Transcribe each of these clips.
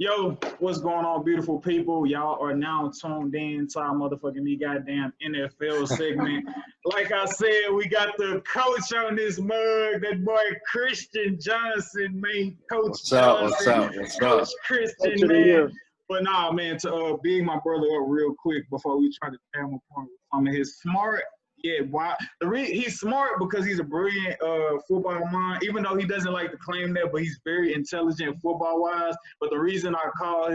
Yo, what's going on, beautiful people? Y'all are now tuned in to our motherfucking goddamn NFL segment. Like I said, we got the coach on this mug, that boy Christian Johnson, man. Coach Johnson. What's Coach up? Christian, man. But nah, man, to big my brother up real quick before we try to tear him apart with some of his smart. Yeah, why? He's smart because he's a brilliant football mind, even though he doesn't like to claim that, but he's very intelligent football-wise. But the reason I call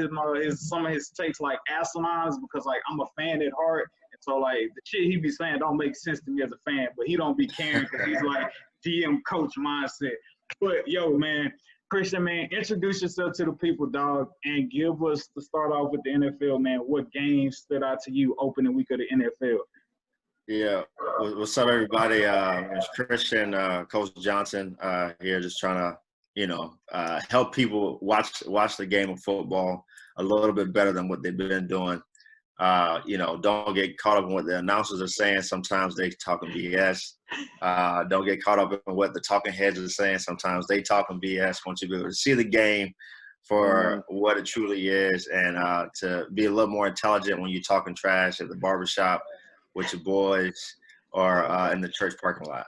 some of his takes like asinine is because, like, I'm a fan at heart. And so, like, the shit he be saying don't make sense to me as a fan, but he don't be caring because he's, like, GM coach mindset. But, yo, man, Christian, man, introduce yourself to the people, dog, and give us, to start off with the NFL, man, what games stood out to you opening week of the NFL? Yeah, what's up, everybody? It's Christian, Coach Johnson here, just trying to, help people watch the game of football a little bit better than what they've been doing. Don't get caught up in what the announcers are saying. Sometimes they talking BS. Don't get caught up in what the talking heads are saying. Sometimes they talking BS. Want you to be able to see the game for what it truly is, and to be a little more intelligent when you're talking trash at the barbershop with your boys or in the church parking lot.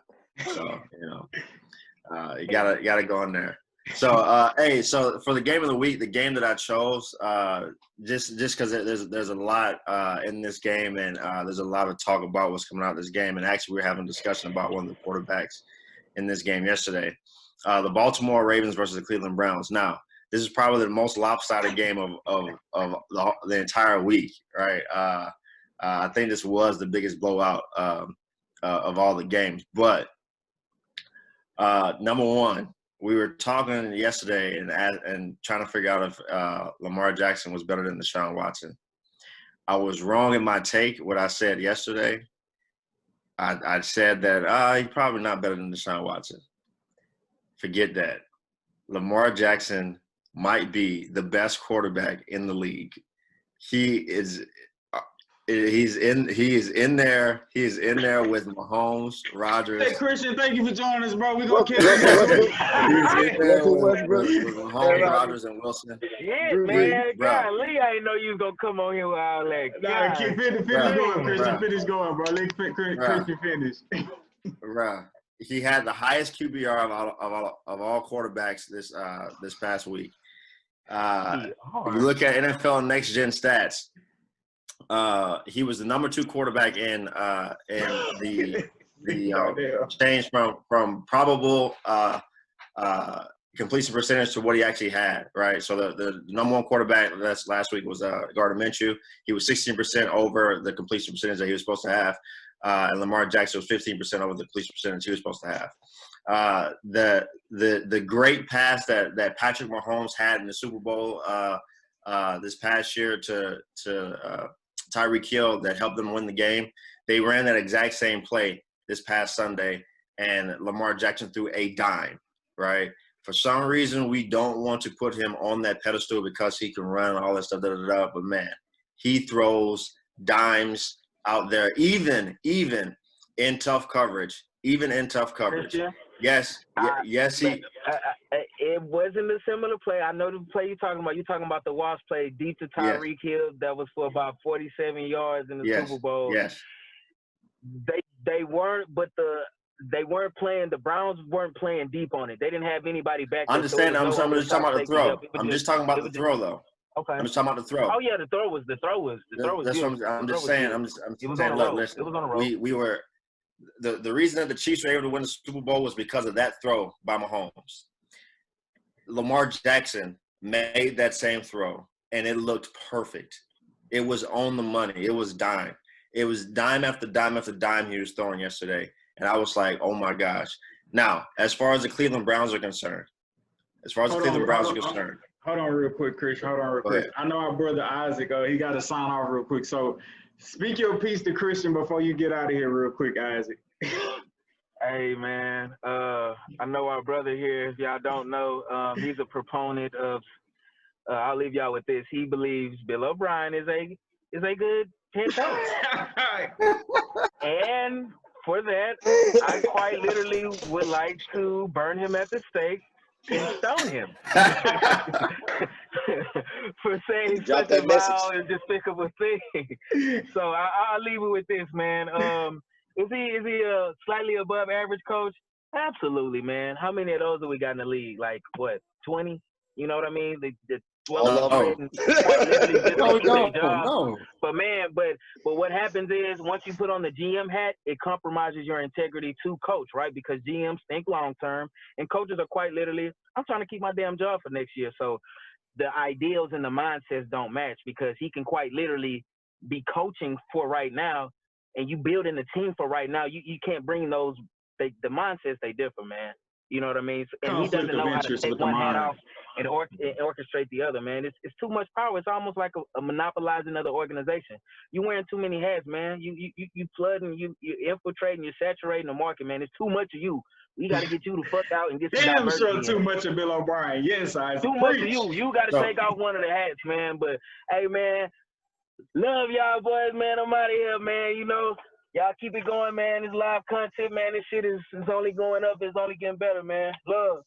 So, you gotta go in there. So, so for the game of the week, the game that I chose, just because there's a lot in this game, and there's a lot of talk about what's coming out of this game. And actually, we were having a discussion about one of the quarterbacks in this game yesterday. The Baltimore Ravens versus the Cleveland Browns. Now, this is probably the most lopsided game of the entire week, right? I think this was the biggest blowout of all the games. But number one, we were talking yesterday and trying to figure out if Lamar Jackson was better than Deshaun Watson. I was wrong in my take, what I said yesterday. I said that he's probably not better than Deshaun Watson. Forget that. Lamar Jackson might be the best quarterback in the league. He is in there with Mahomes, Rodgers. Hey, Christian, thank you for joining us, bro. We're going to catch you. He's in there with Mahomes, Rodgers, and Wilson. Yeah, man. Golly, I didn't know you was going to come on here with all that. Nah, finish going, Christian. Finish going, bro. Let Christian finish. Bruh. He had the highest QBR of all quarterbacks this past week. If you look at NFL Next Gen stats, he was the number 2 quarterback in the change from probable completion percentage to what he actually had, right? So the number 1 quarterback last week was Gardner Minshew. He was 16% over the completion percentage that he was supposed to have, and Lamar Jackson was 15% over the completion percentage he was supposed to have. The great pass that Patrick Mahomes had in the Super Bowl this past year to Tyreek Hill that helped them win the game. They ran that exact same play this past Sunday, and Lamar Jackson threw a dime, right? For some reason, we don't want to put him on that pedestal because he can run and all that stuff, but man, he throws dimes out there, even in tough coverage. Yes, it wasn't a similar play. I know the play you're talking about. You're talking about the Wasp play deep to Tyreek Hill that was for about 47 yards in the Super Bowl. Yes. They weren't, but they weren't playing. The Browns weren't playing deep on it. They didn't have anybody back. I understand. I'm just talking about the throw. I'm just talking about the throw, though. Okay. I'm just talking about the throw. Oh yeah, the throw was. That's good. what I'm just saying. I'm saying. Look, listen. It was on a roll. We were. The reason that the Chiefs were able to win the Super Bowl was because of that throw by Mahomes. Lamar Jackson made that same throw, and it looked perfect. It was on the money. It was dime. It was dime after dime after dime he was throwing yesterday, and I was like, oh, my gosh. Now, as far as the Cleveland Browns are concerned, hold on real quick, Chris. I know our brother Isaac, he got to sign off real quick, so – speak your piece to Christian before you get out of here real quick, Isaac. Hey, man. I know our brother here, if y'all don't know, he's a proponent of I'll leave y'all with this. He believes Bill O'Brien is a good head coach. And for that, I quite literally would like to burn him at the stake and stone him. for saying Drop such a that message. vile and despicable thing. So I'll leave it with this, man. Is he a slightly above average coach? Absolutely, man. How many of those have we got in the league? Like what, 20? You know what I mean? The 12 quite literally just to keep their job. No. But man, but what happens is once you put on the GM hat, it compromises your integrity to coach, right? Because GMs think long term, and coaches are quite literally, I'm trying to keep my damn job for next year. So the ideals and the mindsets don't match because he can quite literally be coaching for right now, and you building a team for right now. You can't bring those. The mindsets, they differ, man. You know what I mean? And he doesn't know how to take one hat off and orchestrate the other, man. It's too much power. It's almost like a monopolizing of the organization. You're wearing too many hats, man. You flooding, you infiltrating, you're saturating the market, man. It's too much of you. We got to get you the fuck out and get some diversity. Damn sure too much of Bill O'Brien. Yes, Isaac. Too much of you. You got to take off one of the hats, man. But, hey, man, love y'all boys, man. I'm out of here, man. You know, y'all keep it going, man. This live content, man. This shit is only going up. It's only getting better, man. Love.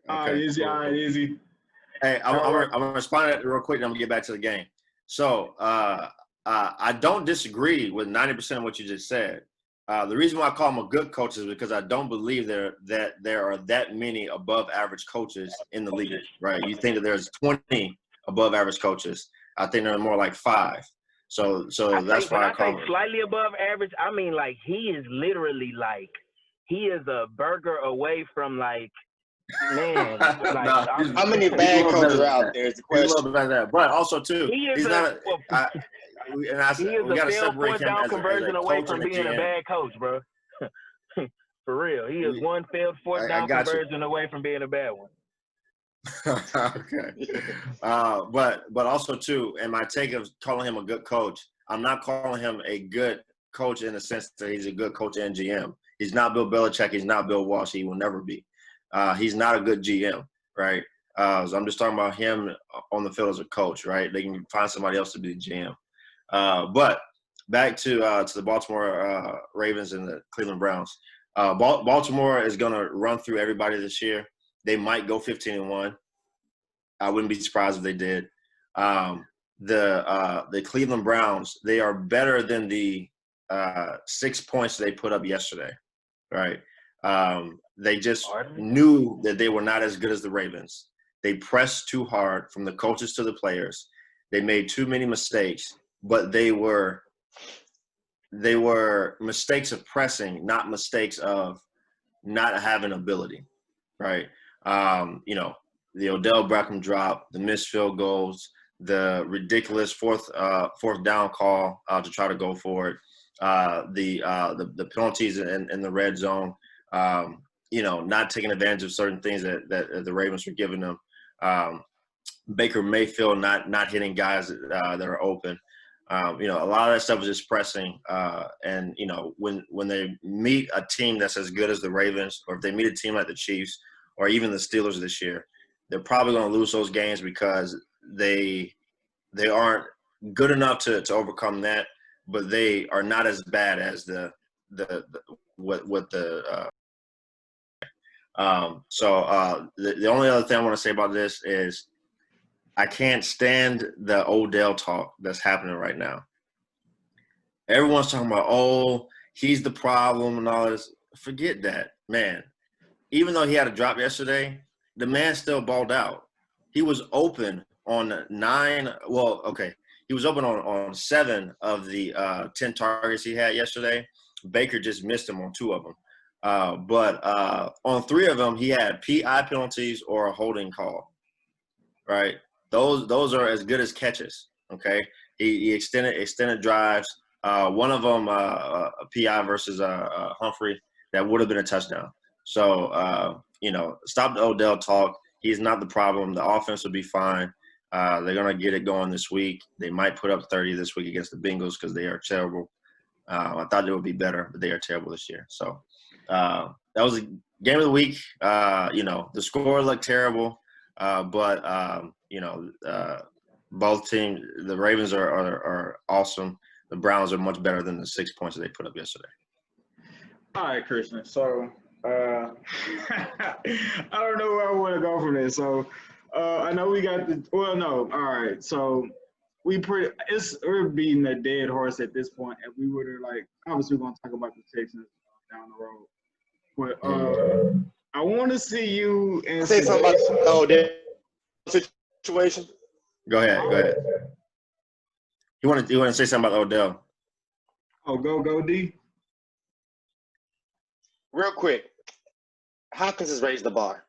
All right, easy. All right, easy. Hey, I'm gonna respond to that real quick, and I'm gonna get back to the game. So I don't disagree with 90% of what you just said. The reason why I call him a good coach is because I don't believe there are that many above average coaches in the league, right? You think that there's 20 above average coaches. I think there are more like 5. So that's why I call him slightly above average. I mean, like, he is literally like, he is a burger away from, like, man. Like, how many bad coaches are out there is the question. He's a little bit like that. But also, too, he's not he is a failed fourth down conversion away from being a bad coach, bro. For real. He is one failed fourth down conversion away from being a bad one. Okay. But also, too, and my take of calling him a good coach, I'm not calling him a good coach in the sense that he's a good coach and GM. He's not Bill Belichick. He's not Bill Walsh. He will never be. He's not a good GM, right? So I'm just talking about him on the field as a coach, right? They can find somebody else to be the GM. But back to the Baltimore Ravens and the Cleveland Browns. Baltimore is going to run through everybody this year. They might go 15-1. I wouldn't be surprised if they did. The Cleveland Browns, they are better than the 6 points they put up yesterday, right? They just knew that they were not as good as the Ravens. They pressed too hard from the coaches to the players. They made too many mistakes, but they were mistakes of pressing, not mistakes of not having ability, right? You know, the Odell Beckham drop, the missed field goals, the ridiculous fourth down call to try to go for it, the penalties in the red zone, you know, not taking advantage of certain things that the Ravens were giving them. Baker Mayfield not hitting guys that are open. You know, a lot of that stuff was just pressing. And, you know, when they meet a team that's as good as the Ravens, or if they meet a team like the Chiefs or even the Steelers this year, they're probably going to lose those games because they aren't good enough to overcome that, but they are not as bad as the only other thing I want to say about this is I can't stand the Odell talk that's happening right now. Everyone's talking about, oh, he's the problem and all this. Forget that, man. Even though he had a drop yesterday, the man still balled out. He was open on 9. Well, okay. He was open on 7 of the 10 targets he had yesterday. Baker just missed him on 2 of them. But on 3 of them, he had PI penalties or a holding call, right? Those are as good as catches, okay? He extended drives. One of them, a PI versus Humphrey, that would have been a touchdown. So, you know, stop the Odell talk. He's not the problem. The offense will be fine. They're going to get it going this week. They might put up 30 this week against the Bengals because they are terrible. I thought they would be better, but they are terrible this year. So that was a game of the week. You know, the score looked terrible, but, you know, both teams, the Ravens are awesome. The Browns are much better than the 6 points that they put up yesterday. All right, Christian. So I don't know where I want to go from this. So I know we got the. Well, no. All right. So we're beating a dead horse at this point. If we were to like, obviously, we're gonna talk about the Texans down the road. But I want to see you and Say something about the Odell situation. Go ahead. You want to say something about Odell? Oh, go D. Real quick, Hopkins has raised the bar.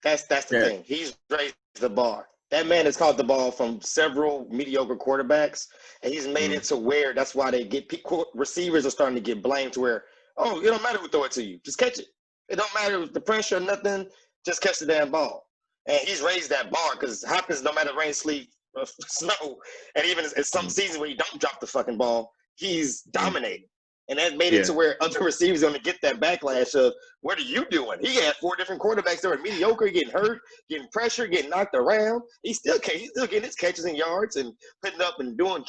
That's the thing. He's raised the bar. That man has caught the ball from several mediocre quarterbacks, and he's made it to where that's why they get receivers are starting to get blamed to where, oh, it don't matter who throw it to you, just catch it. It don't matter the pressure or nothing, just catch the damn ball. And he's raised that bar because Hopkins, no matter rain, sleet, snow, and even in some seasons where he don't drop the fucking ball, he's dominating. And that made it to where other receivers going to get that backlash of, what are you doing? He had 4 different quarterbacks that were mediocre, getting hurt, getting pressure, getting knocked around. He's still getting his catches and yards and putting up and doing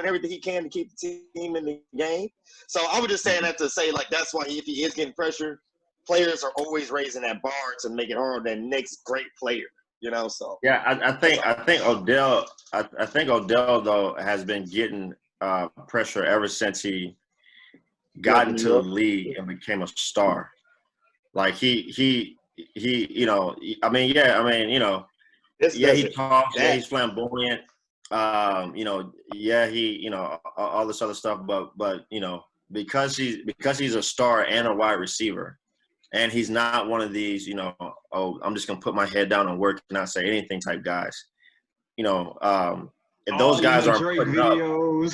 everything he can to keep the team in the game. So I was just saying that to say, like, that's why if he is getting pressure, players are always raising that bar to make it hard on that next great player. You know, so yeah, I think Odell though has been getting pressure ever since he got into the league and became a star. Like he you know, he talks, he's flamboyant, you know, he, you know, all this other stuff, but you know, because he's a star and a wide receiver, and he's not one of these, you know, oh, I'm just gonna put my head down and work and not say anything type guys. You know, if those guys aren't putting videos.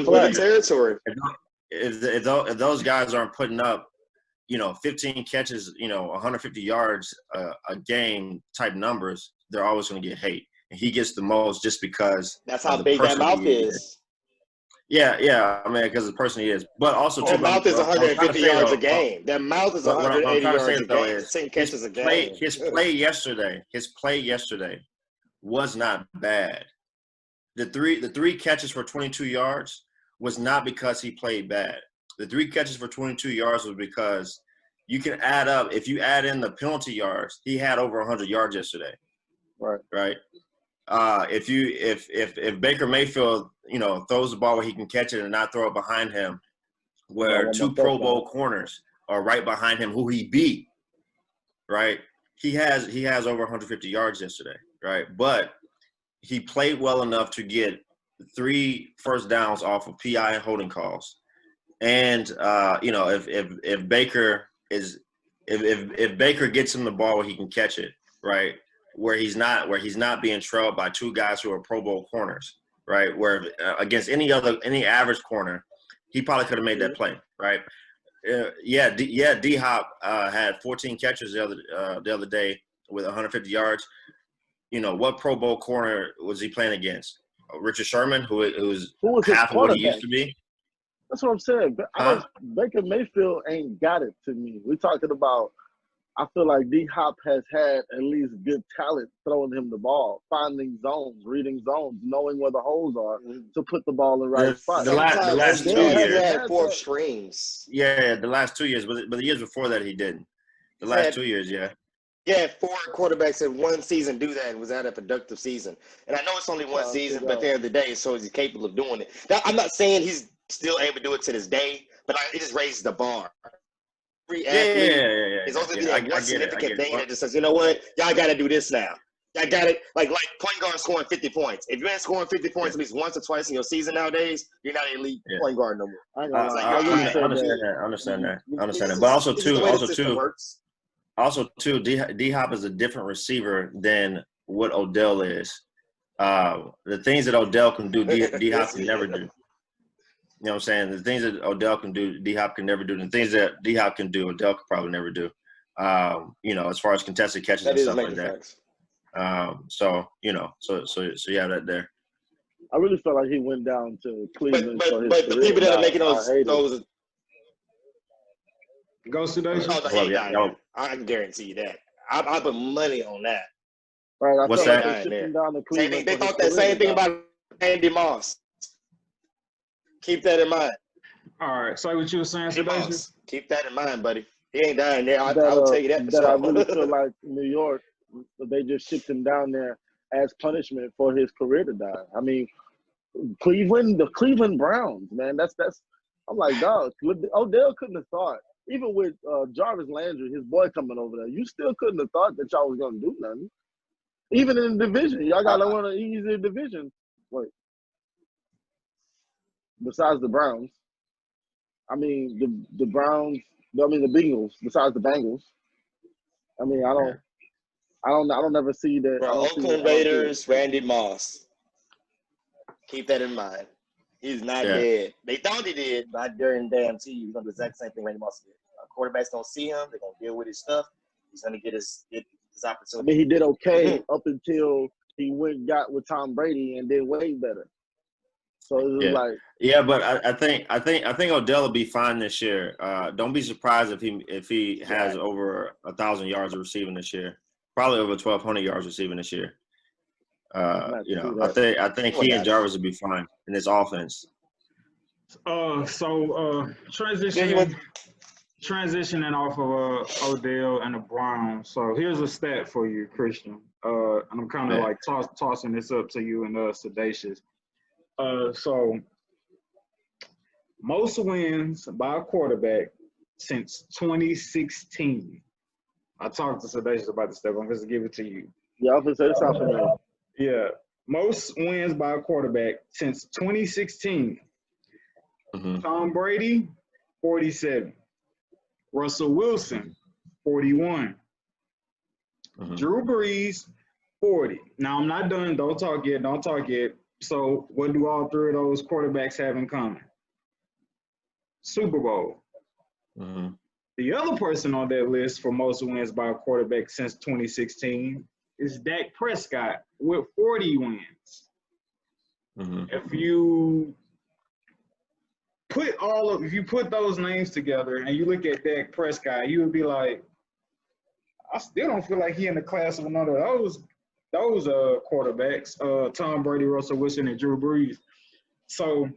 up territory. If those guys aren't putting up, you know, 15 catches, you know, 150 yards a game type numbers, they're always going to get hate. And he gets the most just because that's how big that mouth is. Yeah. I mean, because the person he is, but also that mouth is 150 yards a game. That mouth is 180 yards a game. 10 catches a game. His play yesterday was not bad. The three catches for 22 yards was not because he played bad. The 3 catches for 22 yards was because you can add up. If you add in the penalty yards, he had over 100 yards yesterday. Right. If Baker Mayfield, you know, throws the ball where he can catch it and not throw it behind him, where 2 Pro Bowl corners are right behind him, who he beat, right? He has over 150 yards yesterday, right? But he played well enough to get 3 first downs off of PI and holding calls. And you know, if Baker gets him the ball where he can catch it, right, where he's not being trailed by 2 guys who are Pro Bowl corners, right, where against any average corner, he probably could have made that play, right? D-Hop had 14 catches the other day with 150 yards. You know, what Pro Bowl corner was he playing against? Richard Sherman, who was half of what he used to be. That's what I'm saying. Baker Mayfield ain't got it to me. We're talking about, I feel like D-Hop has had at least good talent throwing him the ball, finding zones, reading zones, knowing where the holes are to put the ball in the right spot. The last 2 years. He had 4 strings. Yeah, the last 2 years. But the years before that, he didn't. The last 2 years, yeah. Yeah, 4 quarterbacks in one season do that and was at a productive season. And I know it's only one season, but at the end of the day, so he's capable of doing it. Now, I'm not saying he's still able to do it to this day, but it just raises the bar. Every athlete is also that one significant thing that just says, you know what, y'all got to do this now. Y'all got it. Like point guard scoring 50 points. If you ain't scoring 50 points at least once or twice in your season nowadays, you're not an elite point guard no more. I understand that. But also too, D-Hop is a different receiver than what Odell is. The things that Odell can do, D-Hop can never do. You know what I'm saying? The things that Odell can do, D-Hop can never do. The things that D-Hop can do, Odell could probably never do. You know, as far as contested catches and stuff like that. So you know, so yeah, that there. I really felt like he went down to Cleveland. But the people that are making those go Sedatious. I can guarantee you that. I put money on that. Right, what's that? They thought that same thing about Andy Moss. Keep that in mind. All right. So what you were saying, Sedatious? Keep that in mind, buddy. He ain't dying there. I that will tell you that for that I sure. really feel like New York, they just shipped him down there as punishment for his career to die. I mean, the Cleveland Browns, man. That's. I'm like, dog. Odell couldn't have thought. Even with Jarvis Landry, his boy coming over there, you still couldn't have thought that y'all was gonna do nothing. Even in the division, y'all got one of the easier divisions. Wait, besides the Browns, I mean the Browns. I mean the Bengals. Besides the Bengals, I mean I don't ever see that. Bro, Oakland Raiders, Randy Moss. Keep that in mind. He's not dead. They thought he did, but I guarantee you he's gonna do the exact same thing Randy Moss did. Quarterbacks gonna see him. They're gonna deal with his stuff. He's gonna get his opportunity. I mean, he did okay up until he went and got with Tom Brady and did way better. So it was but I think Odell will be fine this year. Don't be surprised if he has over 1,000 yards of receiving this year. Probably over 1,200 yards receiving this year. I think he and Jarvis will be fine in this offense. Transitioning off of Odell and the Browns. So here's a stat for you, Christian. And I'm kind of like tossing this up to you and Sedatious. So most wins by a quarterback since 2016. I talked to Sedatious about this stuff. I'm going to give it to you. Yeah, I was going to say this out for me. Yeah. Most wins by a quarterback since 2016. Mm-hmm. Tom Brady, 47. Russell Wilson, 41. Mm-hmm. Drew Brees, 40. Now, I'm not done. Don't talk yet. So what do all three of those quarterbacks have in common? Super Bowl. Mm-hmm. The other person on that list for most wins by a quarterback since 2016 is Dak Prescott with 40 wins. Mm-hmm. If you put those names together and you look at Dak Prescott, you would be like, I still don't feel like he in the class of none of those quarterbacks, Tom Brady, Russell Wilson, and Drew Brees. So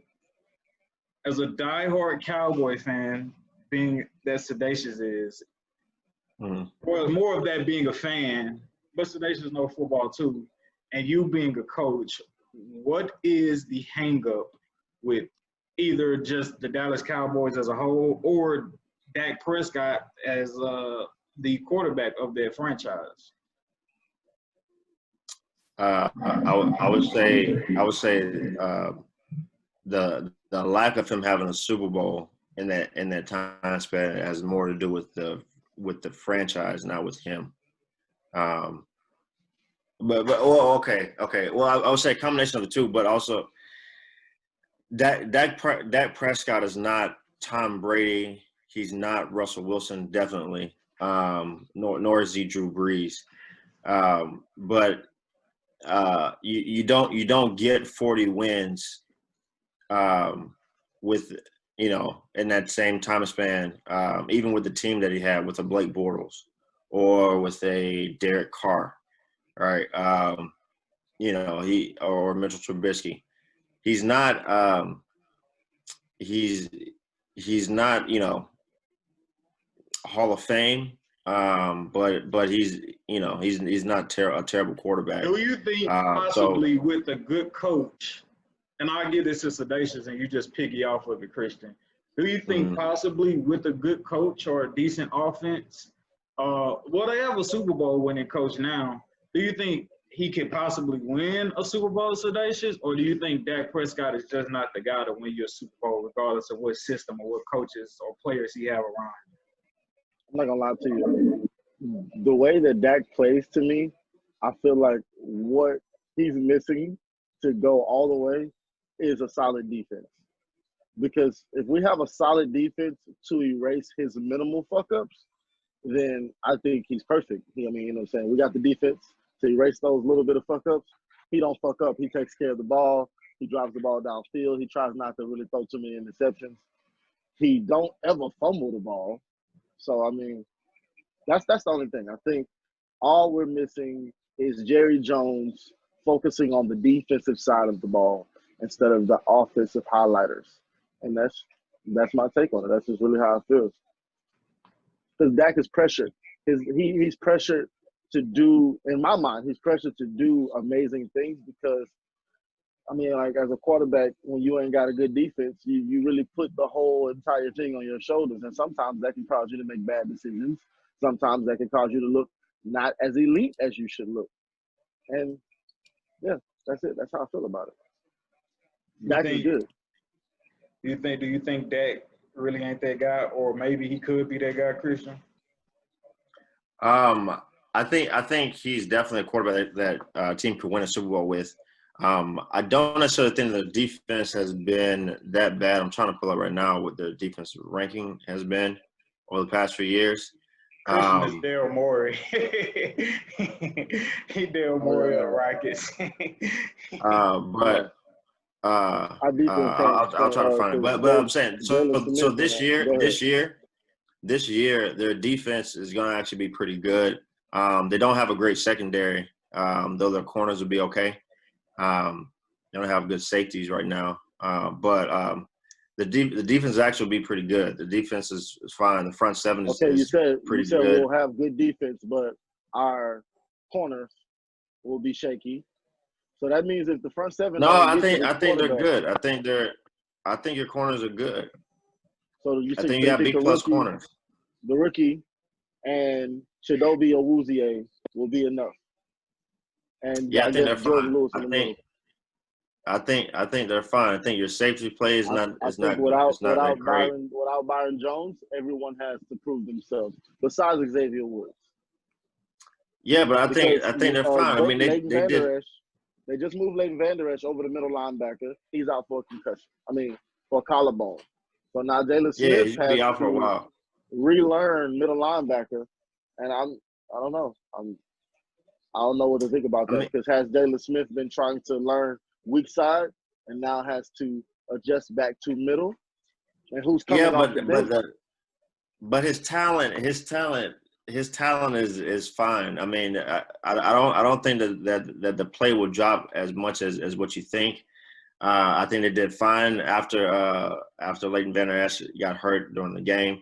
as a diehard Cowboy fan, being that Sedatious is, well, more of that being a fan, but Sedatious knows football too, and you being a coach, what is the hang-up with either just the Dallas Cowboys as a whole or Dak Prescott as the quarterback of their franchise? I would say the lack of him having a Super Bowl in that time span has more to do with the franchise, not with him. Okay. Well, I would say a combination of the two, but also Dak Prescott is not Tom Brady. He's not Russell Wilson, definitely. Nor is he Drew Brees. But you don't get 40 wins with in that same time span, even with the team that he had with a Blake Bortles or with a Derek Carr, right? He or Mitchell Trubisky. He's not he's not Hall of Fame, but he's not a terrible quarterback. Do you think possibly with a good coach, and I'll give this to Sedatious and you just piggy off of it, Christian. Do you think possibly with a good coach or a decent offense, they have a Super Bowl winning coach now. Do you think he could possibly win a Super Bowl, Sedatious, or do you think Dak Prescott is just not the guy to win you a Super Bowl regardless of what system or what coaches or players he have around? I'm not going to lie to you. The way that Dak plays to me, I feel like what he's missing to go all the way is a solid defense. Because if we have a solid defense to erase his minimal fuck-ups, then I think he's perfect. I mean, you know what I'm saying? We got the defense to erase those little bit of fuck-ups. He don't fuck up. He takes care of the ball. He drives the ball downfield. He tries not to really throw too many interceptions. He don't ever fumble the ball. So, I mean, that's the only thing. I think all we're missing is Jerry Jones focusing on the defensive side of the ball instead of the offensive highlighters. And that's my take on it. That's just really how I feel. because Dak is pressured. He's pressured to do, in my mind, he's pressured to do amazing things because, I mean, like as a quarterback, when you ain't got a good defense, you really put the whole entire thing on your shoulders. And sometimes that can cause you to make bad decisions. Sometimes that can cause you to look not as elite as you should look. And, yeah, that's it. That's how I feel about it. Dak is good. Do you think Dak really ain't that guy, or maybe he could be that guy, Christian? I think he's definitely a quarterback that a team could win a Super Bowl with. I don't necessarily think the defense has been that bad. I'm trying to pull up right now what the defensive ranking has been over the past few years. Christian is Daryl Morey. He Daryl Morey of the Rockets. But I'll try to find it. But I'm saying so this year their defense is going to actually be pretty good. They don't have a great secondary, though their corners will be okay. They don't have good safeties right now, but the defense actually will be pretty good. The defense is fine. The front seven is pretty good. We'll have good defense, but our corners will be shaky. So that means if the front seven. No, I think they're good. I think your corners are good. So I think you have B+ corners. The rookie and Chidobe Awuzie will be enough. And yeah, I think they're Jordan fine. Lewis in the middle. I think they're fine. I think your safety play is not without that great. Without Byron Jones, everyone has to prove themselves. Besides Xavier Woods. Yeah, but I think they're fine. I mean, they did. They just moved Leighton Vander Esch over the middle linebacker. He's out for a concussion. For a collarbone. So now Jalen Smith has be out for a while. Relearn middle linebacker, and I don't know. I don't know what to think about that because has Jalen Smith been trying to learn weak side and now has to adjust back to middle? And who's coming off the bench? But his talent is fine. I mean, I don't think that the play will drop as much as what you think. I think they did fine after Leighton Vander Esch got hurt during the game.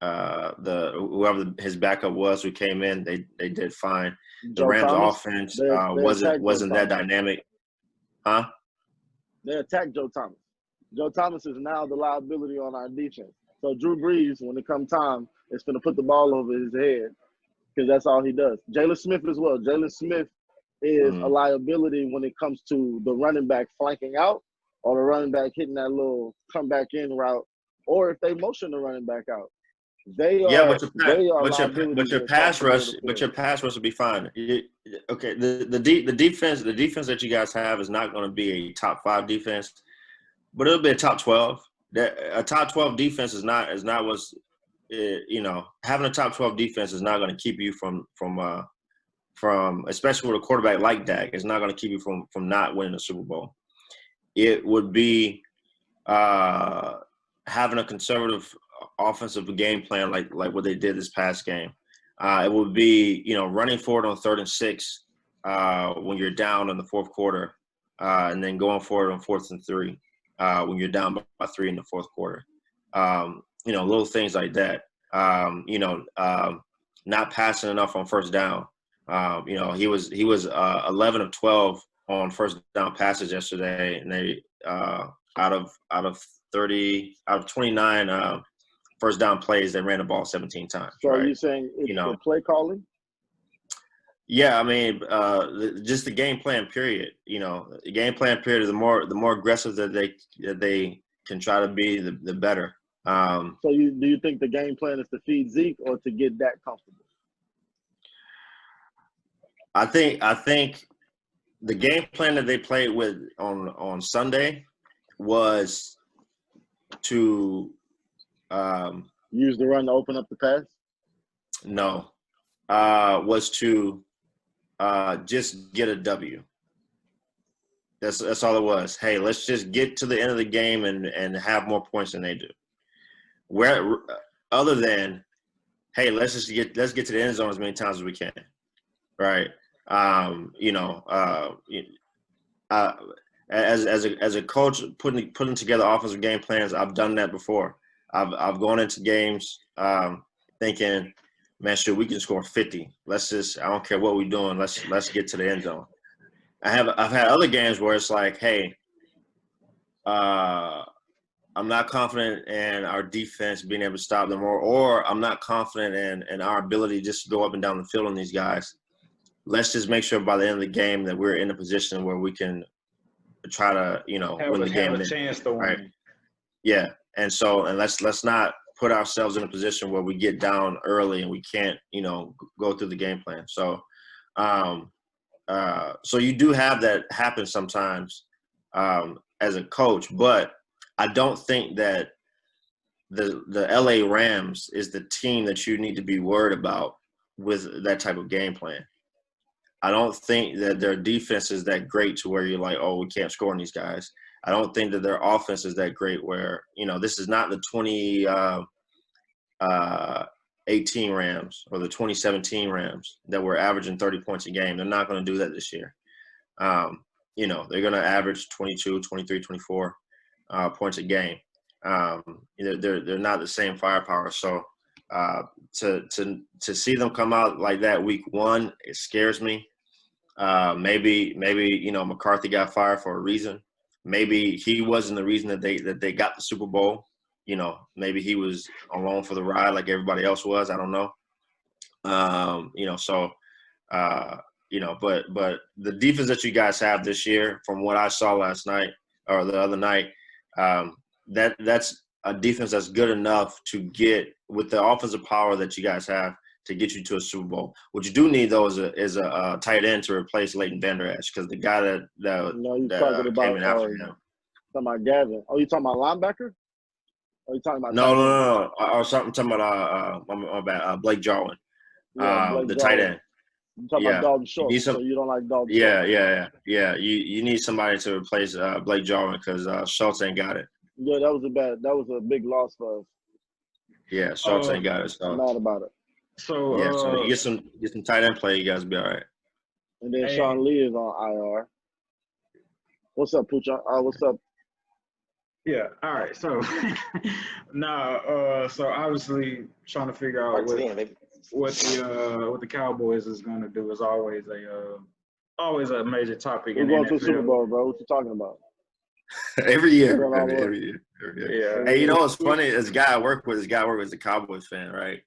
Whoever his backup was who came in, they did fine. The Rams offense wasn't that dynamic. Huh? They attacked Joe Thomas. Joe Thomas is now the liability on our defense. So Drew Brees, when it comes time, is going to put the ball over his head because that's all he does. Jalen Smith as well. Jalen Smith is a liability when it comes to the running back flanking out or the running back hitting that little come back in route, or if they motion the running back out. But your pass rush will be fine. Okay, the defense that you guys have is not going to be a top 5 defense, but it'll be a top 12. A top 12 defense is not what's having a top 12 defense is not going to keep you from especially with a quarterback like Dak, it's not going to keep you from not winning the Super Bowl. It would be having a conservative offensive game plan like what they did this past game. It would be running forward on 3rd and 6 when you're down in the fourth quarter, and then going forward on 4th and 3 when you're down by 3 in the fourth quarter. Little things like that. Not passing enough on first down. He was 11 of 12 on first down passes yesterday, and they out of 29 first down plays, they ran the ball 17 times. So right? Are you saying it's the play calling? Yeah, I mean, just the game plan period. The game plan period, the more aggressive that they can try to be, the better. So do you think the game plan is to feed Zeke or to get that comfortable? I think the game plan that they played with on Sunday was to use the run to open up the pass. No, was to just get a W. That's all it was. Hey, let's just get to the end of the game and have more points than they do. Where other than, hey, let's get to the end zone as many times as we can, right? As a coach putting together offensive game plans, I've done that before. I've gone into games thinking, man, shoot, we can score 50. I don't care what we're doing. Let's get to the end zone. I've had other games where it's like, hey, I'm not confident in our defense being able to stop them, or I'm not confident in our ability just to go up and down the field on these guys. Let's just make sure by the end of the game that we're in a position where we can try to, win the game. Have a chance to win. Right? Yeah, and let's not put ourselves in a position where we get down early and we can't, go through the game plan. So, so you do have that happen sometimes as a coach, but I don't think that the LA Rams is the team that you need to be worried about with that type of game plan. I don't think that their defense is that great to where you're like, oh, we can't score on these guys. I don't think that their offense is that great where, this is not the 2018 Rams or the 2017 Rams that were averaging 30 points a game. They're not going to do that this year. They're going to average 22, 23, 24 points a game. They're not the same firepower. So to see them come out like that week one, it scares me. Maybe McCarthy got fired for a reason. Maybe he wasn't the reason that they got the Super Bowl. Maybe he was along for the ride like everybody else was. I don't know. But the defense that you guys have this year, from what I saw last night or the other night, that's a defense that's good enough to get with the offensive power that you guys have to get you to a Super Bowl. What you do need though is a tight end to replace Leighton Vander Esch, because the guy that came in after him. Talking about Gavin. Oh, you talking about linebacker? Or you talking about no. I'm talking about Blake Jarwin, the tight end. You talking about Dalton Schultz, so you don't like Dalton Schultz. Yeah. You need somebody to replace Blake Jarwin because Schultz ain't got it. Yeah, that was a big loss for us. Yeah, Schultz ain't got it. So I'm mad about it. So so you get some tight end play, you guys will be all right. And then Sean Lee is on IR. What's up, Pucha? What's up? Yeah, all right. So so obviously trying to figure out what the Cowboys is going to do is always a major topic. We're going to the Super Bowl, bro. What you talking about? Every year. Yeah. Hey, what's funny? This guy I work with is a Cowboys fan, right?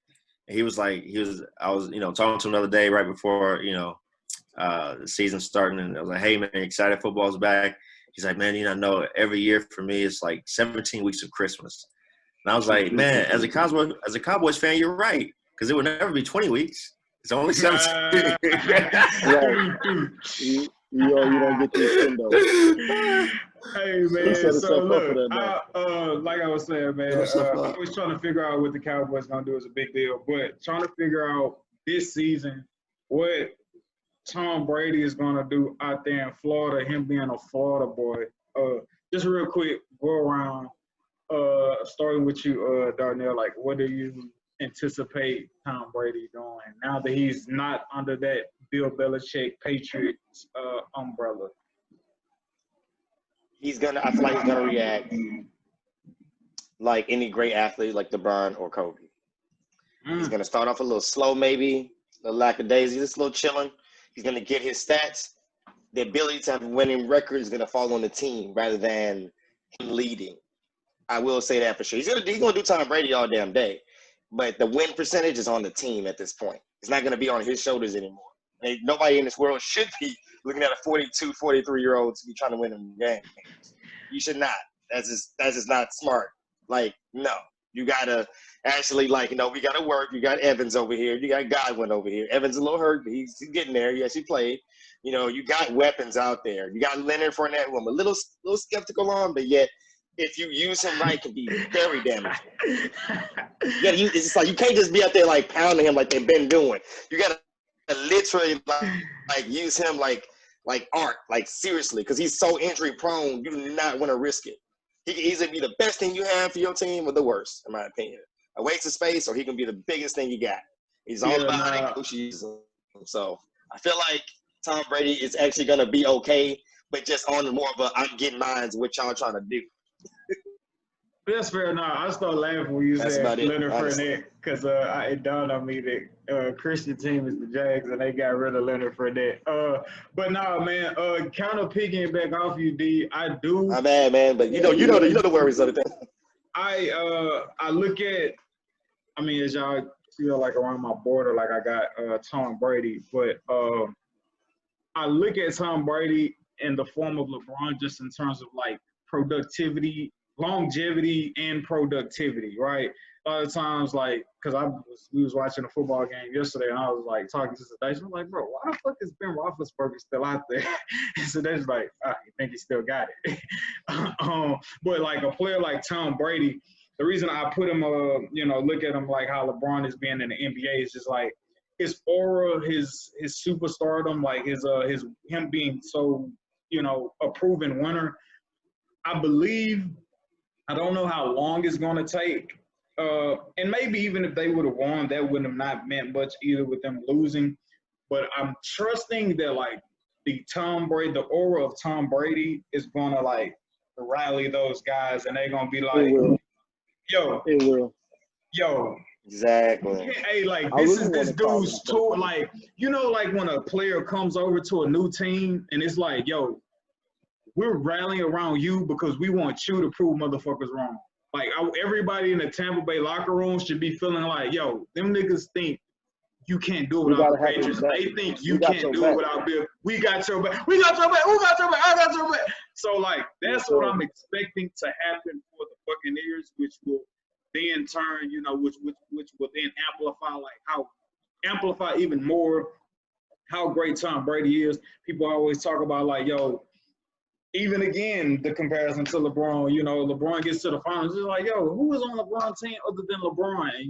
And I was talking to him the other day right before, the season starting, and I was like, hey man, excited football's back. He's like, man, I know every year for me it's like 17 weeks of Christmas. And I was like, man, as a Cowboys fan, you're right, because it would never be 20 weeks. It's only 17. You don't get this window. Hey man, so look, like I was saying, man, always trying to figure out what the Cowboys gonna do is a big deal, but trying to figure out this season what Tom Brady is gonna do out there in Florida, him being a Florida boy. Just real quick, go around, starting with you, Darnell. Like, what do you anticipate Tom Brady doing now that he's not under that Bill Belichick Patriots umbrella? I feel like he's gonna react like any great athlete, like LeBron or Kobe. He's gonna start off a little slow, maybe a lackadaisy, just a little chilling. He's gonna get his stats. The ability to have a winning record is gonna fall on the team rather than him leading. I will say that for sure. He's gonna do Tom Brady all damn day, but the win percentage is on the team at this point. It's not gonna be on his shoulders anymore. Nobody in this world should be looking at a 42, 43-year-old to be trying to win a game. You should not. That's just not smart. Like, no. You got to actually, we got to work. You got Evans over here. You got Godwin over here. Evans a little hurt, but he's getting there. He actually played. You got weapons out there. You got Leonard Fournette, who I'm a little skeptical on, but yet if you use him right, can be very damaging. It's just like you can't just be out there pounding him like they've been doing. You got to literally use him like art, seriously, because he's so injury prone. You do not want to risk it. He can easily be the best thing you have for your team or the worst, in my opinion. A waste of space, or he can be the biggest thing you got. He's all about how they coach you. So I feel like Tom Brady is actually going to be okay, but just on more of a I'm getting mines what y'all trying to do. That's fair enough. I started laughing when you That's said about it, Leonard honestly. Fournette because it dawned on me that Christian team is the Jags and they got rid of Leonard Fournette. But no, man. Kind of picking back off you, D. I do. My bad, man. But you know the worries of the thing. I look at. I mean, as y'all feel like around my border, like I got Tom Brady, but I look at Tom Brady in the form of LeBron just in terms of like productivity, longevity, and productivity, right? A lot of times, like, because we was watching a football game yesterday, and I was like talking to Sedatious. I'm like, bro, why the fuck is Ben Roethlisberger still out there? And Sedatious like, you think he still got it? But like a player like Tom Brady, the reason I put him, look at him like how LeBron is being in the NBA is just like his aura, his superstardom, like him being so, a proven winner. I believe, I don't know how long it's going to take. And maybe even if they would have won, that wouldn't have not meant much either with them losing. But I'm trusting that like the aura of Tom Brady is going to like rally those guys, and they're going to be like, It will. yo, Exactly. hey, like I this really is this wanna call dude's it. tour. Like, like when a player comes over to a new team and it's like, yo, we're rallying around you because we want you to prove motherfuckers wrong. Like everybody in the Tampa Bay locker room should be feeling like, yo, them niggas think you can't do it without the Patriots. They think you can't do it without Bill. We got your back. We got your back. Who got your back? I got your back. So like that's what I'm expecting to happen for the Buccaneers, which will then turn, which will then amplify even more how great Tom Brady is. People always talk about like, yo, even again, the comparison to LeBron, LeBron gets to the finals. It's like, yo, who is on LeBron's team other than LeBron? And,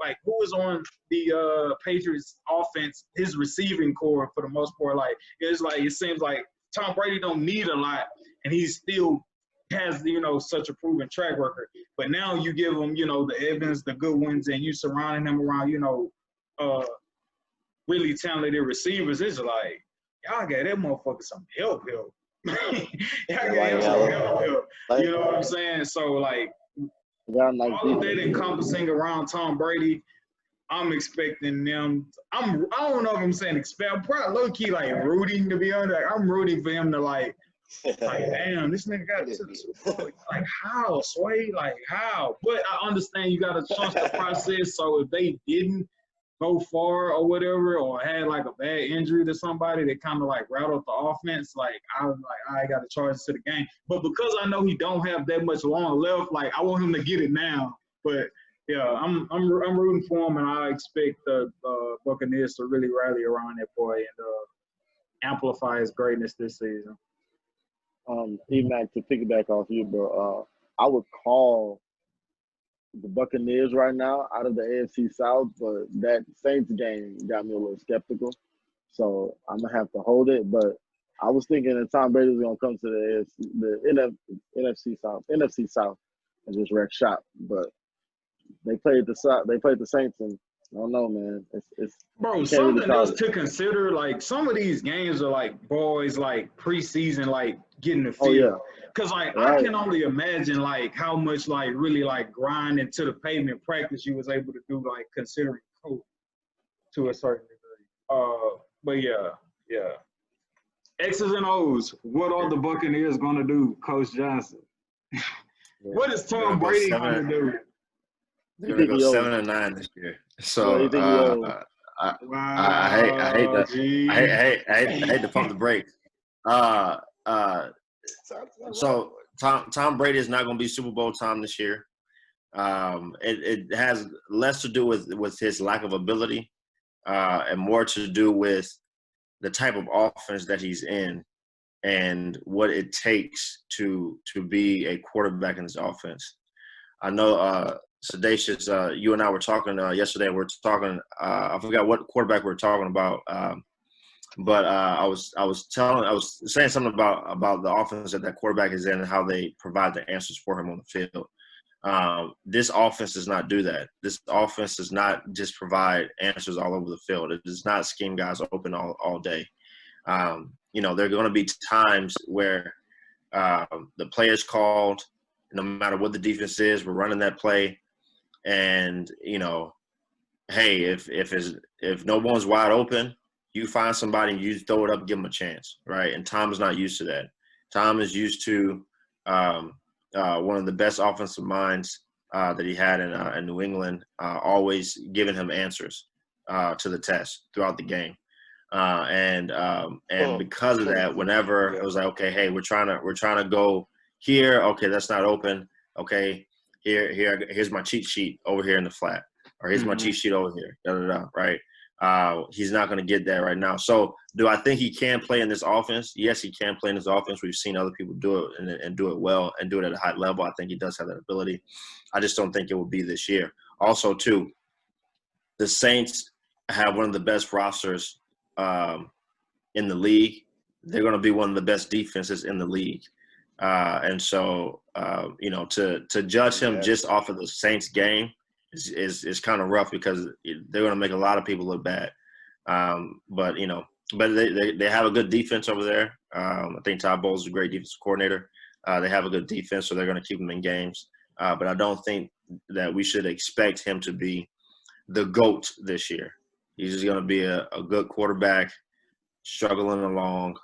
like, who is on the Patriots offense, his receiving core for the most part? Like, it seems like Tom Brady don't need a lot, and he still has, such a proven track record. But now you give him, the Evans, the good ones, and you surrounding him around, really talented receivers. It's like, y'all got that motherfucker some help. You know what I'm saying? So like all of that encompassing around Tom Brady, I'm expecting them. I don't know if I'm saying expect. I'm probably low key like rooting, to be honest. Like, I'm rooting for him to like damn, this nigga got to the Super Bowl. Like how, Sway? Like how? But I understand you got to trust the process. So if they didn't go far or whatever, or had like a bad injury to somebody that kind of like rattled the offense, like I was like, I got to charge to the game. But because I know he don't have that much long left, like I want him to get it now. But yeah, I'm rooting for him, and I expect the Buccaneers to really rally around that boy and amplify his greatness this season. E-Mac, to piggyback off you, bro, I would call the Buccaneers right now out of the AFC South, but that Saints game got me a little skeptical. So I'm going to have to hold it. But I was thinking that Tom Brady was going to come to the NFC South and just wreck shop. But they played the Saints, and I don't know, man. It's bro, something else to consider. Like some of these games are like boys, like preseason, like getting the feel. Oh, yeah. Cause like I can only imagine like how much like really like grind into the pavement practice you was able to do, like considering COVID to a certain degree. But yeah. X's and O's. What are the Buccaneers gonna do, Coach Johnson? What is Tom Brady gonna do? They're gonna go 7-9 this year. So I hate to pump the brakes. So Tom Brady is not going to be Super Bowl Tom this year. It has less to do with his lack of ability and more to do with the type of offense that he's in and what it takes to be a quarterback in this offense. I know Sedatious, you and I were talking yesterday. We were talking. I forgot what quarterback we were talking about. But I was saying something about the offense that quarterback is in and how they provide the answers for him on the field. This offense does not do that. This offense does not just provide answers all over the field. It does not scheme guys open all day. There are going to be times where the play is called No matter what the defense is, we're running that play. And, hey, if no one's wide open, you find somebody and you throw it up, give them a chance, right? And Tom is not used to that. Tom is used to one of the best offensive minds that he had in New England, always giving him answers to the test throughout the game. And because of that, whenever it was like, okay, hey, we're trying to go here. Okay, that's not open. Okay, here's my cheat sheet over here in the flat, or here's my cheat sheet over here. Right? He's not going to get that right now. So, do I think he can play in this offense? Yes, he can play in this offense. We've seen other people do it and do it well and do it at a high level. I think he does have that ability. I just don't think it will be this year. Also, too, the Saints have one of the best rosters in the league. They're going to be one of the best defenses in the league. And so, to judge him just off of the Saints game is kind of rough, because they're going to make a lot of people look bad. But they have a good defense over there. I think Todd Bowles is a great defensive coordinator. They have a good defense, so they're going to keep him in games. But I don't think that we should expect him to be the GOAT this year. He's just going to be a good quarterback, struggling along,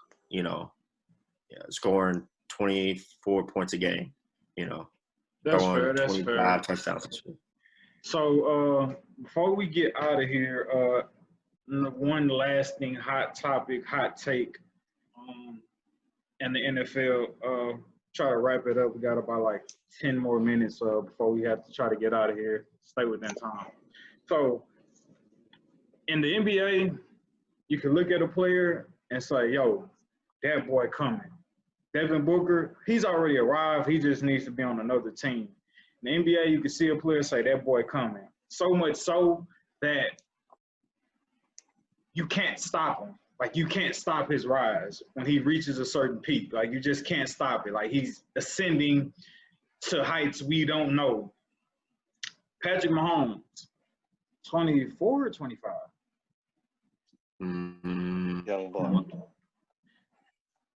scoring 24 points a game, That's throwing fair. That's 25 fair. touchdowns. So before we get out of here, one last thing, hot topic, hot take in the NFL. Try to wrap it up. We got about like 10 more minutes before we have to try to get out of here. Stay within time. So in the NBA, you can look at a player and say, yo, that boy coming. Devin Booker, he's already arrived. He just needs to be on another team. In the NBA, you can see a player say, that boy coming. So much so that you can't stop him. Like, you can't stop his rise when he reaches a certain peak. Like, you just can't stop it. Like, he's ascending to heights we don't know. Patrick Mahomes, 24 or 25? Young boy.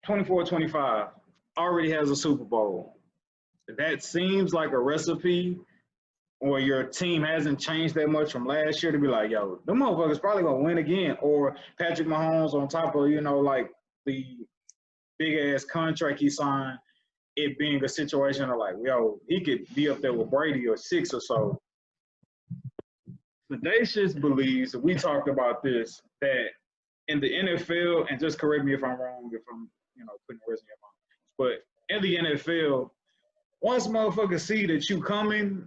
24, 25, already has a Super Bowl. That seems like a recipe where your team hasn't changed that much from last year to be like, yo, them motherfuckers probably going to win again. Or Patrick Mahomes on top of, like the big-ass contract he signed, it being a situation of like, yo, he could be up there with Brady or 6 or so. Sedatious believes, we talked about this, that in the NFL, and just correct me if I'm wrong, if I'm, putting words in your mouth, but in the NFL, once motherfuckers see that you coming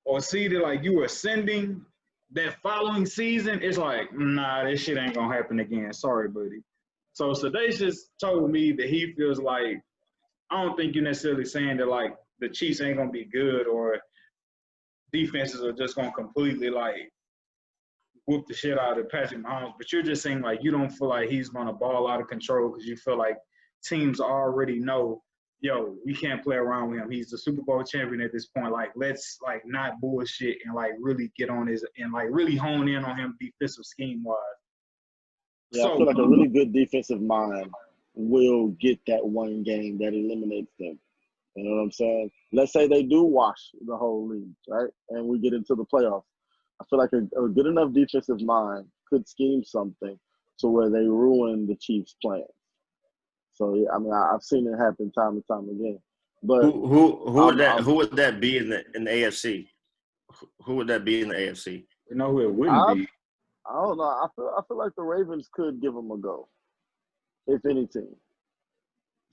or see that like you ascending, that following season, it's like, nah, this shit ain't gonna happen again. Sorry, buddy. So Sedatious told me that he feels like, I don't think you're necessarily saying that like the Chiefs ain't gonna be good or defenses are just gonna completely like whoop the shit out of Patrick Mahomes, but you're just saying like you don't feel like he's gonna ball out of control because you feel like teams already know, yo, we can't play around with him. He's the Super Bowl champion at this point. Like, let's like not bullshit and like really get on his and like really hone in on him defensive scheme wise. Yeah, I feel like a really good defensive mind will get that one game that eliminates them. You know what I'm saying? Let's say they do wash the whole league, right? And we get into the playoffs. I feel like a good enough defensive mind could scheme something to where they ruin the Chiefs' plans. So yeah, I mean, I've seen it happen time and time again. But who would that be in the AFC? Who would that be in the AFC? You know who it wouldn't be? I don't know. I feel like the Ravens could give them a go, if any team.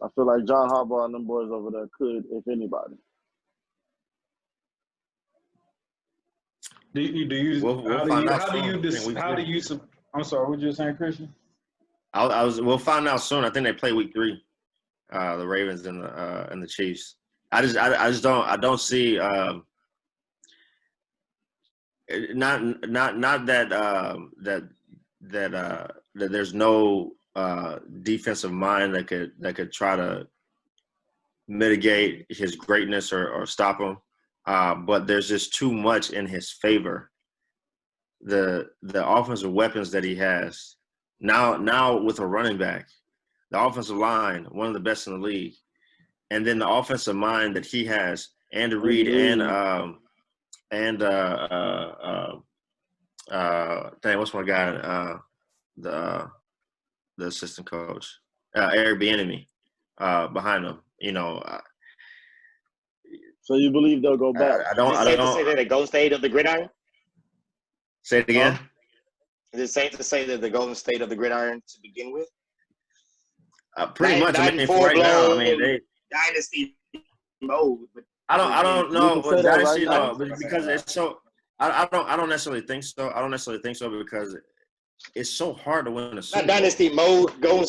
I feel like John Harbaugh and them boys over there could, if anybody. I'm sorry, what you saying, Christian? We'll find out soon. I think they play week 3, the Ravens and the Chiefs. I don't see not that there's no defensive mind that could try to mitigate his greatness or stop him. But there's just too much in his favor. The offensive weapons that he has now with a running back, the offensive line, one of the best in the league. and then the offensive mind that he has, Andy Reid what's my guy? The assistant coach, Eric Bieniemy, behind him. So you believe they'll go back? Is it safe to say that the Golden State of the gridiron? Say it again. Is it safe to say that the Golden State of the gridiron to begin with? Pretty much. I mean, for right now, I mean, they dynasty mode. I don't know, but dynasty, right but because it's so. I don't necessarily think so. I don't necessarily think so because it's so hard to win a Super Bowl. Not dynasty mode, Golden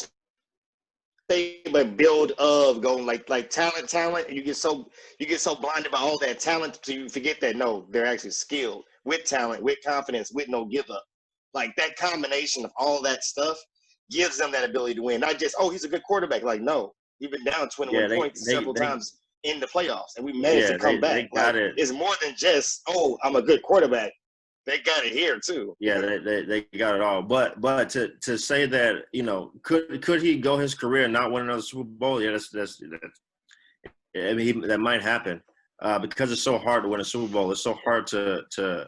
State, but build of going like talent, and you get so blinded by all that talent, so you forget that no, they're actually skilled with talent, with confidence, with no give up. Like that combination of all that stuff gives them that ability to win. Not just he's a good quarterback. Like no, we've been down 21 points several times in the playoffs, and we managed to come back. It's more than just I'm a good quarterback. They got it here too. Yeah, they got it all. But to say that could he go his career and not win another Super Bowl? Yeah, that's I mean that might happen because it's so hard to win a Super Bowl. It's so hard to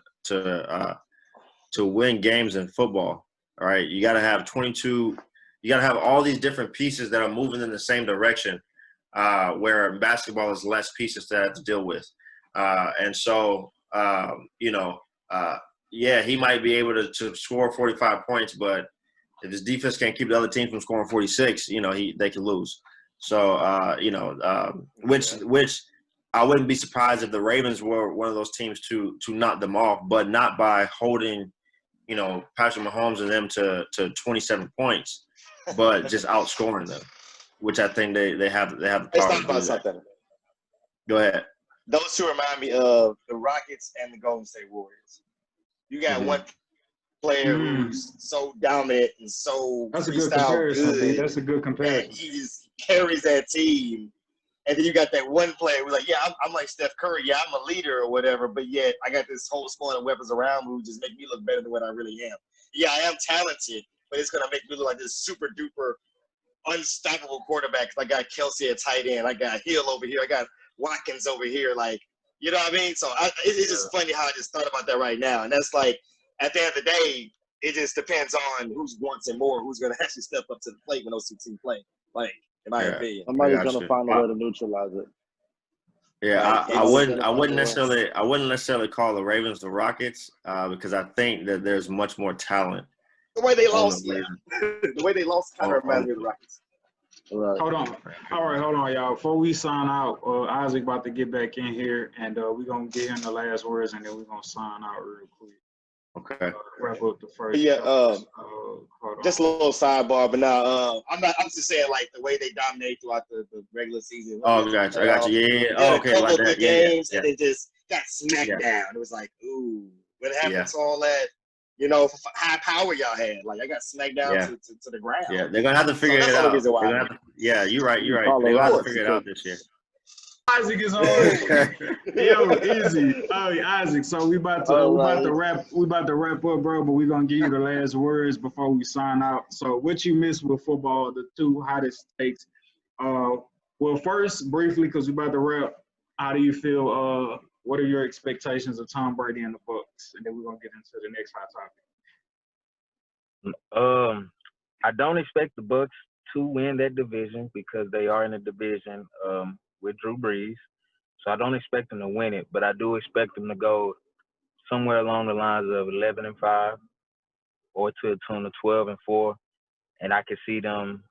win games in football. All right, you got to have 22. You got to have all these different pieces that are moving in the same direction. Where basketball is less pieces to have to deal with. And so, he might be able to score 45 points, but if his defense can't keep the other team from scoring 46, they can lose. So, which I wouldn't be surprised if the Ravens were one of those teams to knock them off, but not by holding, Patrick Mahomes and them to 27 points, but just outscoring them. Which I think they have the power. Let's talk about something. Go ahead. Those two remind me of the Rockets and the Golden State Warriors. You got one player who's so dominant and so that's a good comparison. That's a good comparison. He just carries that team. And then you got that one player who's like, yeah, I'm like Steph Curry. Yeah, I'm a leader or whatever, but yet I got this whole squad of weapons around me who just make me look better than what I really am. Yeah, I am talented, but it's going to make me look like this super duper unstoppable quarterback. I got Kelsey at tight end. I got Hill over here. I got Watkins over here. Like, you know what I mean? So it's just funny how I just thought about that right now. And that's like, at the end of the day, it just depends on who's wants it more, who's going to actually step up to the plate when those two teams play. Like, in my opinion, somebody's going to find a way to neutralize it. Yeah, I wouldn't necessarily call the Ravens the Rockets because I think that there's much more talent. The way they lost, the way they lost kind of reminds me of the Rockets. Right. Hold on. All right, hold on, y'all. Before we sign out, Isaac about to get back in here, and we're going to get him the last words, and then we're going to sign out real quick. Okay. Wrap up the first. Yeah, just a little sidebar, but now I'm just saying, like, the way they dominate throughout the regular season. Oh, gotcha. I got you. Yeah. Oh, okay, a couple like of that. games, Yeah. and they just got smacked down. It was like, ooh, what happened Yeah. to all that? High power y'all had. Like, I got smacked down to the ground. Yeah, they're gonna have to figure it out. Yeah, you're right. They're gonna have to figure it out this year. Isaac is on. Yo, easy. Oh, Isaac. So we about to wrap up, bro. But we're gonna give you the last words before we sign out. So, what you missed with football? The two hottest takes. Well, first, briefly, because we about to wrap. How do you feel? What are your expectations of Tom Brady and the Bucs? And then we're gonna get into the next hot topic. I don't expect the Bucs to win that division because they are in a division with Drew Brees. So I don't expect them to win it, but I do expect them to go somewhere along the lines of 11-5 or to a tune of 12-4. And I could see them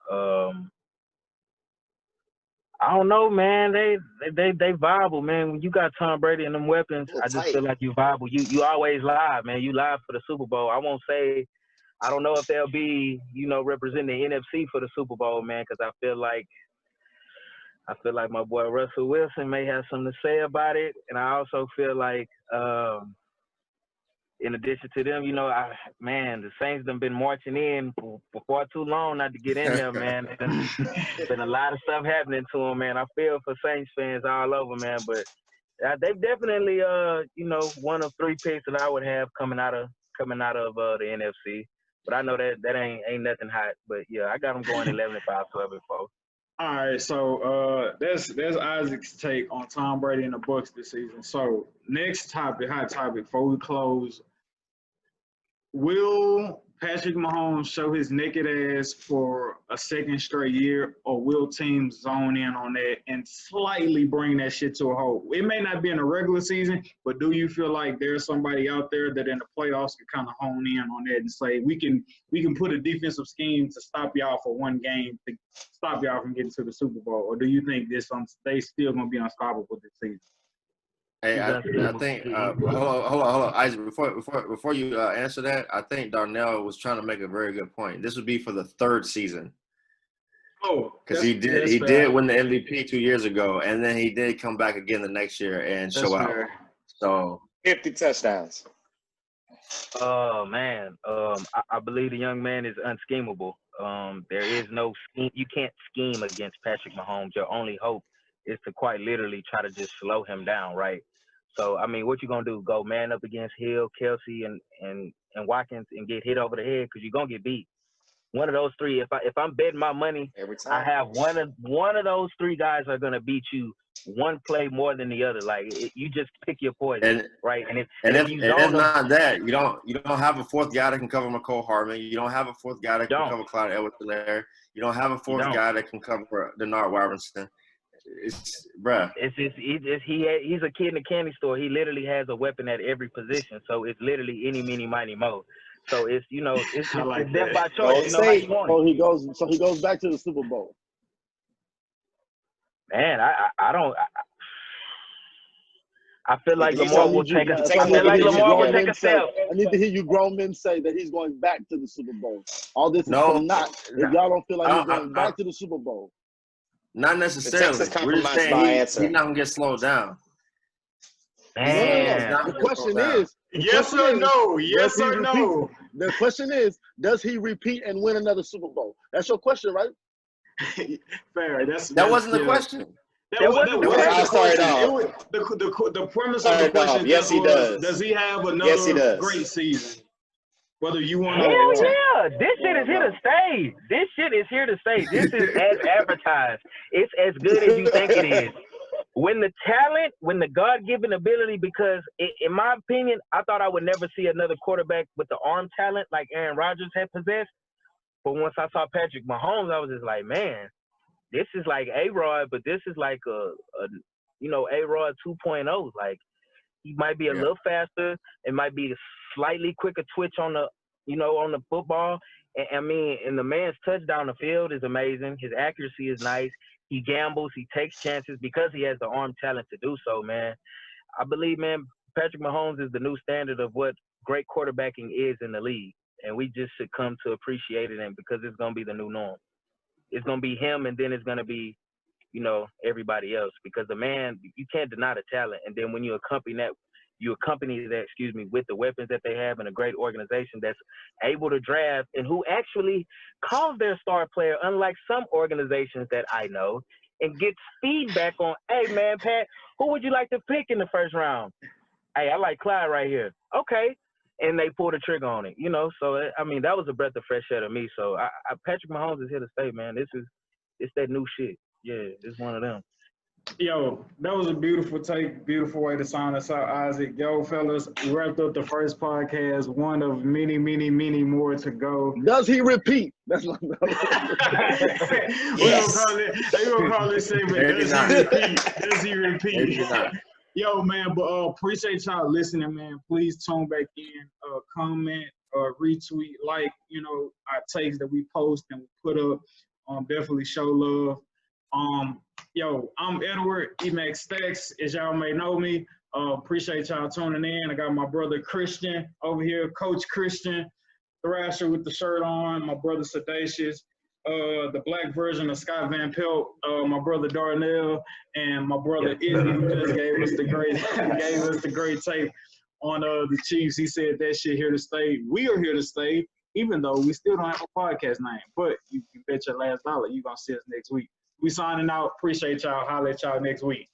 I don't know, man. They viable, man. When you got Tom Brady and them weapons, I just feel like you viable. You always live, man. You live for the Super Bowl. I won't say I don't know if they'll be, representing the NFC for the Super Bowl, man, because I feel like my boy Russell Wilson may have something to say about it. And I also feel like in addition to them, the Saints done been marching in for far too long not to get in there, man. There's been a lot of stuff happening to them, man. I feel for Saints fans all over, man. But they've definitely, one of three picks that I would have coming out of the NFC. But I know that ain't nothing hot. But yeah, I got them going 11-5, 12-4. All right, so that's Isaac's take on Tom Brady and the Bucks this season. So next topic, hot topic, before we close, will Patrick Mahomes show his naked ass for a second straight year, or will teams zone in on that and slightly bring that shit to a halt? It may not be in a regular season, but do you feel like there's somebody out there that in the playoffs can kind of hone in on that and say we can put a defensive scheme to stop y'all for one game to stop y'all from getting to the Super Bowl, or do you think they still gonna be unstoppable this season? Hey, I think hold on, Isaac. Before you answer that, I think Darnell was trying to make a very good point. This would be for the third season. Oh, because he did win the MVP 2 years ago, and then he did come back again the next year and show out. So 50 touchdowns. Oh man, I believe the young man is unschemable. There is no scheme. You can't scheme against Patrick Mahomes. Your only hope is to quite literally try to just slow him down, right? So, I mean, what you going to do? Go man up against Hill, Kelsey, and Watkins and get hit over the head because you're going to get beat. One of those three, if I'm betting my money, Every time. I have one of those three guys are going to beat you one play more than the other. Like, you just pick your poison, right? And if not that, you don't have a fourth guy that can cover McCole Hardman. You don't have a fourth guy that can cover Clyde Edwards-Helaire. You don't have a fourth guy that can cover Denard Robinson. It's bruh. He's a kid in a candy store. He literally has a weapon at every position. So it's literally any, meeny, miny, mo. So it's it's death by choice. So he goes back to the Super Bowl. Man, I feel like Lamar will take a step. I need to hear you grown men say that he's going back to the Super Bowl. All this is not. If y'all don't feel like he's going back to the Super Bowl. Not necessarily. We're just saying he's not going to get slowed down. Man. The question is, yes or no? Yes or no? The question is, does he repeat and win another Super Bowl? That's your question, right? Fair. That wasn't the question. The premise of the question does he have another great season? Whether you want to. Hell yeah. This shit is here to stay. This is as advertised. It's as good as you think it is. When the God-given ability, because in my opinion, I thought I would never see another quarterback with the arm talent like Aaron Rodgers had possessed. But once I saw Patrick Mahomes, I was just like, man, this is like A-Rod, but this is like A-Rod 2.0. Like, he might be a little faster. It might be a slightly quicker twitch on the football. And the man's touch down the field is amazing. His accuracy is nice. He gambles. He takes chances because he has the arm talent to do so, man. I believe, man, Patrick Mahomes is the new standard of what great quarterbacking is in the league. And we just should come to appreciate it, and because it's going to be the new norm. It's going to be him, and then it's going to be, everybody else. Because the man, you can't deny the talent. And then when you accompany that with the weapons that they have and a great organization that's able to draft and who actually calls their star player, unlike some organizations that I know, and gets feedback on, hey, man, Pat, who would you like to pick in the first round? Hey, I like Clyde right here. Okay. And they pull the trigger on it, So, I mean, that was a breath of fresh air to me. So, Patrick Mahomes is here to stay, man. It's that new shit. Yeah, it's one of them. Yo, that was a beautiful take, beautiful way to sign us out, Isaac. Yo, fellas, we wrapped up the first podcast, one of many, many, many more to go. Does he repeat? That's what Yes. They gonna call this segment, does he repeat? Yo, man, but appreciate y'all listening, man. Please tune back in, comment, retweet, like, our takes that we post and put up. Definitely show love. Yo, I'm Edward, Emcstats, as y'all may know me. Appreciate y'all tuning in. I got my brother Christian over here, Coach Christian, Thrasher with the shirt on, my brother Sedatious, the black version of Scott Van Pelt, my brother Darnell, and my brother Izzy, who just gave us the great tape on the Chiefs. He said that shit here to stay. We are here to stay, even though we still don't have a podcast name. But you can bet your last dollar you're gonna see us next week. We signing out. Appreciate y'all. Holler at y'all next week.